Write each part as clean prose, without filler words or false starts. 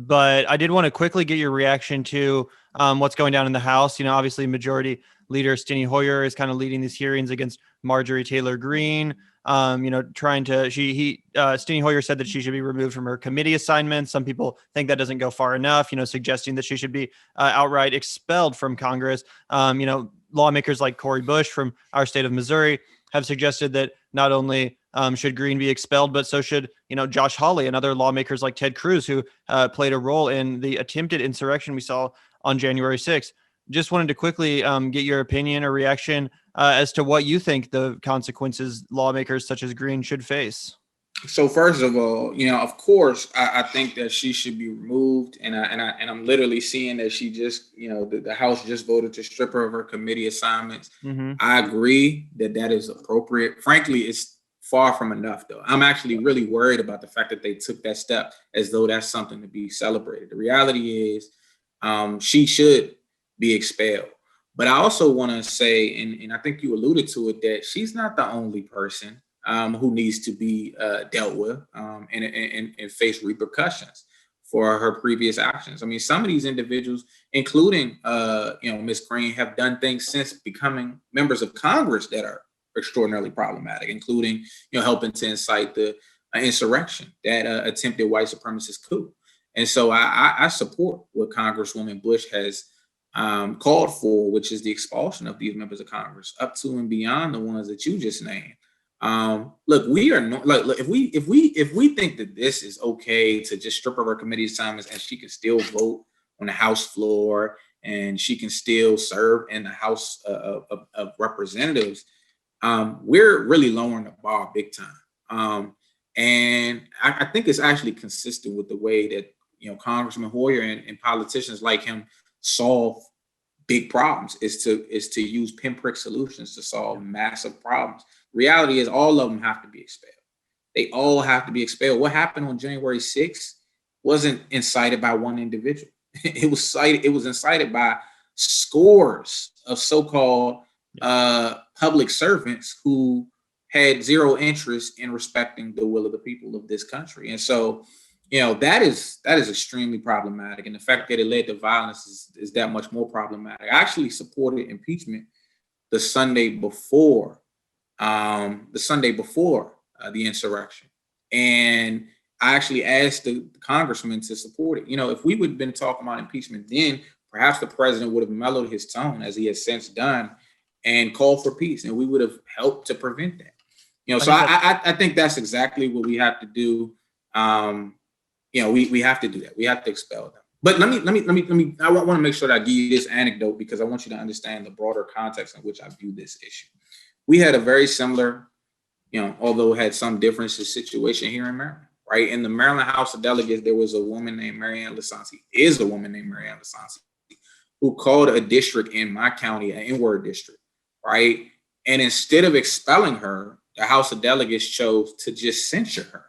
but I did want to quickly get your reaction to what's going down in the House. Obviously, Majority Leader Steny Hoyer is kind of leading these hearings against Marjorie Taylor Greene. Steny Hoyer said that she should be removed from her committee assignments. Some people think that doesn't go far enough, suggesting that she should be outright expelled from Congress. Lawmakers like Cori Bush from our state of Missouri have suggested that not only should Greene be expelled, but so should, Josh Hawley and other lawmakers like Ted Cruz, who played a role in the attempted insurrection we saw on January 6th. Just wanted to quickly get your opinion or reaction as to what you think the consequences lawmakers such as Greene should face. So first of all, of course, I think that she should be removed, and I'm literally seeing that she just, the House just voted to strip her of her committee assignments. Mm-hmm. I agree that is appropriate. Frankly, it's far from enough, though. I'm actually really worried about the fact that they took that step as though that's something to be celebrated. The reality is, she should be expelled. But I also want to say, and I think you alluded to it, that she's not the only person who needs to be dealt with and face repercussions for her previous actions. I mean, some of these individuals, including Ms. Greene, have done things since becoming members of Congress that are extraordinarily problematic, including helping to incite the insurrection, that attempted white supremacist coup. And so I support what Congresswoman Bush has called for, which is the expulsion of these members of Congress, up to and beyond the ones that you just named. Look, we are not like, if we think that this is okay to just strip her of her committee assignments and she can still vote on the House floor and she can still serve in the House of Representatives, we're really lowering the bar big time. And I think it's actually consistent with the way that Congressman Hoyer and politicians like him solve big problems, is to use pinprick solutions to solve massive problems. Reality is all of them have to be expelled. They all have to be expelled. What happened on January 6th wasn't incited by one individual. It was incited by scores of so-called public servants who had zero interest in respecting the will of the people of this country. And so, that is extremely problematic. And the fact that it led to violence is that much more problematic. I actually supported impeachment the Sunday before the insurrection. And I actually asked the congressman to support it. If we would have been talking about impeachment then, perhaps the president would have mellowed his tone, as he has since done, and called for peace, and we would have helped to prevent that. So I think that's exactly what we have to do. We have to do that. We have to expel them. But let me. I want to make sure that I give you this anecdote because I want you to understand the broader context in which I view this issue. We had a very similar, although it had some differences, situation here in Maryland, right? In the Maryland House of Delegates, there was a woman named Marianne Lasanti, who called a district in my county an N-word district, right? And instead of expelling her, the House of Delegates chose to just censure her,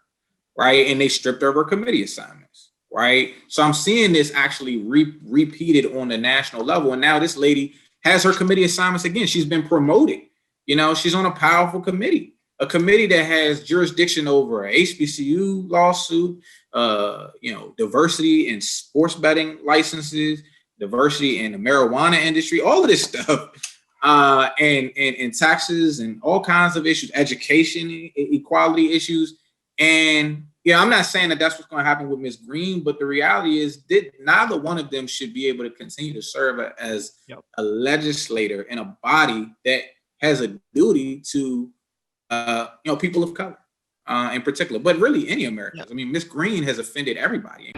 right? And they stripped her of her committee assignments, right? So I'm seeing this actually repeated on the national level. And now this lady has her committee assignments again. She's been promoted. She's on a powerful committee, a committee that has jurisdiction over a HBCU lawsuit, diversity in sports betting licenses, diversity in the marijuana industry, all of this stuff, and taxes and all kinds of issues, education, equality issues. And I'm not saying that that's what's going to happen with Ms. Greene, but the reality is that neither one of them should be able to continue to serve as a legislator in a body that has a duty to, people of color in particular, but really any Americans. I mean, Ms. Greene has offended everybody.